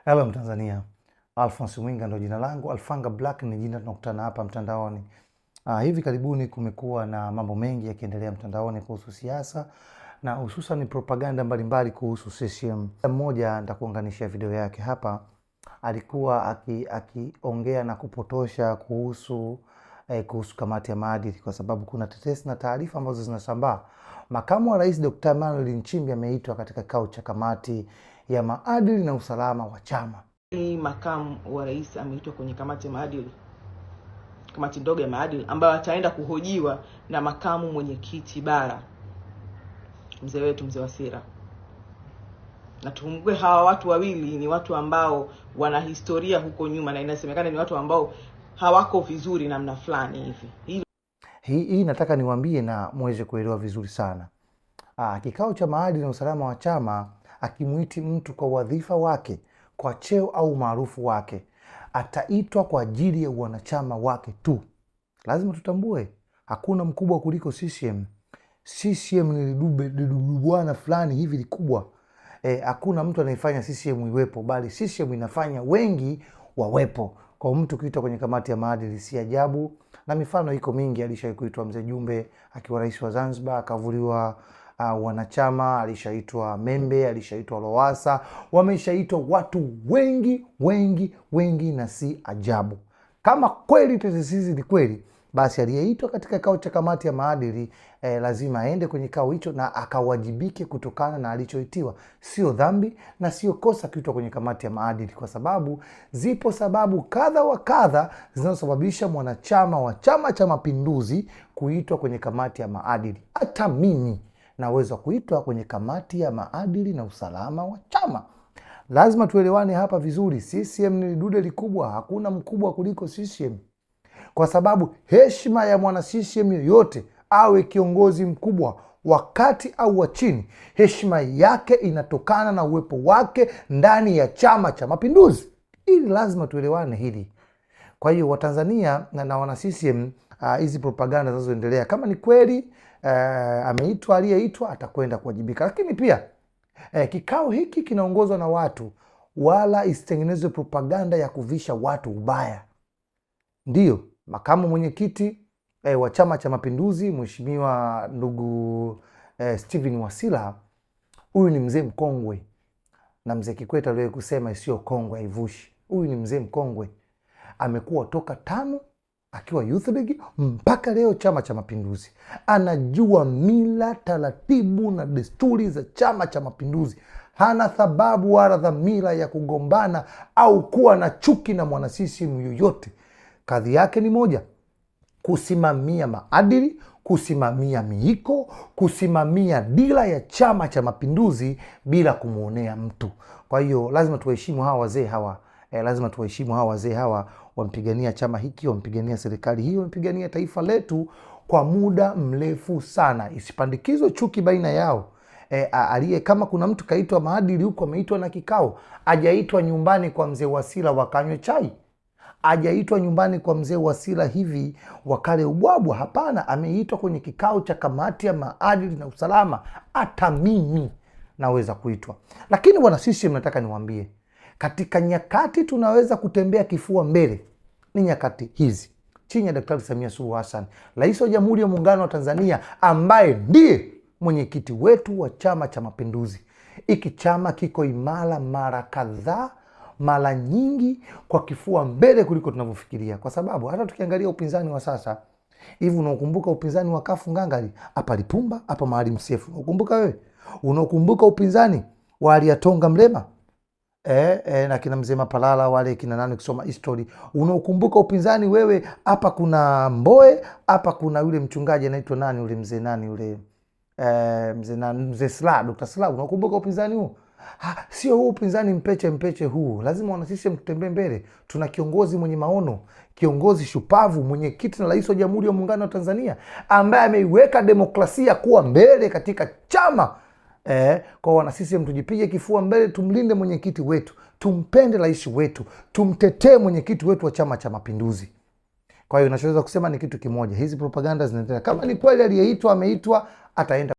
Hello Mtanzania, Alphonse Mwinga ndo jina langu, Alphanga Black ni jina tunakutana hapa mtandaoni. Hivi karibuni kumekuwa na mambo mengi yakiendelea mtandaoni kuhusu siasa na hususan propaganda mbalimbali kuhusu CCM. Mmoja nitakuunganishia video yake hapa, alikuwa akiongea na kupotosha kuhusu kamati ya maadili, kwa sababu kuna tetesi na taarifa ambazo zinasambaa. Makamu wa Rais Dr. Emmanuel Nchimbi ameitwa katika kikao cha kamati ya maadili na usalama wa chama. Makamu wa Rais ameitwa kwenye kamati ya maadili, kamati ndogo ya maadili ambayo ataenda kuhojiwa na makamu mwenyekiti bara, mzee wetu mzee Wasira. Na tukumbuke hawa watu wawili ni watu ambao wana historia huko nyuma, na inasemekana ni watu ambao hawako vizuri namna fulani hivi. Hii nataka niwaambie na muweze kuelewa vizuri sana. Kikao cha maadili na usalama wa chama akimuiti mtu kwa wadhifa wake, kwa cheo au maarufu wake, ataitwa kwa ajili ya wanachama wake tu. Lazima tutambue, hakuna mkubwa kuliko CCM. CCM ni lidubwana fulani hivi likubwa. Hakuna mtu anayefanya CCM iwepo, bali CCM inafanya wengi wawepo. Kwa mtu kuitwa kwenye kamati ya maadili si ajabu, na mifano iko mingi. Alishawahi kuitwa Mzee Jumbe akiwa rais wa Zanzibar, akavuliwa wanachama. Alishaitwa Membe, alishaitwa Lowassa, wameshaitwa watu wengi na si ajabu. Kama kweli tetesi hizi ni kweli, basi aliyeitwa katika kikao cha kamati ya maadili lazima aende kwenye kikao hicho na akawajibike kutokana na alichoitiwa. Sio dhambi na sio kosa kuitwa kwenye kamati ya maadili, kwa sababu zipo sababu kadha wa kadha zinazosababisha mwanachama wa Chama cha Mapinduzi kuitwa kwenye kamati ya maadili. Hata mimi naweza kuitwa kwenye kamati ya maadili na usalama wa chama. Lazima tuelewane hapa vizuri. CCM ni dude likubwa, hakuna mkubwa kuliko CCM. Kwa sababu heshima ya mwana CCM yoyote, awe kiongozi mkubwa wakati au wa chini, heshima yake inatokana na uwepo wake ndani ya Chama cha Mapinduzi. Ili lazima tuelewane hili. Kwa hiyo Watanzania na wana CCM, hizi propaganda zinazoendelea, kama ni kweli ameitwa, aliyeitwa atakwenda kuwajibika. Lakini pia kikao hiki kinaongozwa na watu, wala isitengenezwe propaganda ya kuvisha watu ubaya. Ndiyo, makamu mwenyekiti wa Chama cha Mapinduzi, Mheshimiwa ndugu Steven Wasira, huyu ni mzee mkongwe, na mzee Kikwete aliwahi kusema sio kongwe haivushi. Huyu ni mzee mkongwe, amekuwa toka tano akiwa Youth League mpaka leo Chama cha Mapinduzi. Anajua mila, taratibu na desturi za Chama cha Mapinduzi. Hana sababu wala dhamira ya kugombana au kuwa na chuki na mwana CCM yoyote. Kadhi yake ni moja: kusimamia maadili, kusimamia miiko, kusimamia dira ya Chama cha Mapinduzi bila kumuonea mtu. Kwa hiyo lazima tuheshimu hawa wazee hawa. Lazima tuheshimu hawa wazee hawa, wampigania chama hiki, wampigania serikali hii, wampigania taifa letu kwa muda mrefu sana. Isipandikizwe chuki baina yao. Kama kuna mtu kaitwa maadili huko, ameitwa na kikao, hajaitwa nyumbani kwa mzee Wasira wakanywe chai, hajaitwa nyumbani kwa mzee Wasira hivi wakale ubwabwa. Hapana, ameitwa kwenye kikao cha kamati ya maadili na usalama. Hata mimi naweza kuitwa. Lakini wana CCM, nataka niwaambie, katika nyakati tunaweza kutembea kifua mbele ni nyakati hizi, chini ya Daktari Samia Suluhu Hassan, Rais wa Jamhuri ya Muungano wa Tanzania, ambaye ndiye mwenyekiti wetu wa Chama cha Mapinduzi. Iki chama kiko imara mara kadhaa, mara nyingi kwa kifua mbele kuliko tunavyofikiria. Kwa sababu hata tukiangalia upinzani wa sasa hivi, unaokumbuka upinzani wa Kafu Ngangari, hapa Lipumba, hapa Maalim Seif, unakumbuka wewe? Unakumbuka upinzani wa Aliatonga Mrema na kina Mzee Mapalala, wale kina nani kusoma history? Unakumbuka upinzani wewe? Hapa kuna Mboe, hapa kuna yule mchungaji anaitwa nani yule mzee nani yule mzee Slaa, Dr. Slaa. Unakumbuka upinzani huo? Sio huu upinzani mpeche huu. Lazima wana CCM tutembee mbele. Tuna kiongozi mwenye maono, kiongozi shupavu, mwenyekiti na rais wa Jamhuri ya Muungano wa Tanzania, ambaye ameiweka demokrasia kuwa mbele katika chama. Kwa wana CCM tujipige kifua mbele, tumlinde mwenyekiti wetu, tumpende rais wetu, tumtetee mwenyekiti wetu wa Chama cha Mapinduzi. Kwa hiyo ninachoweza kusema ni kitu kimoja: hizi propaganda zinaendelea. Kama ni kweli aliyeitwa ameitwa, ataenda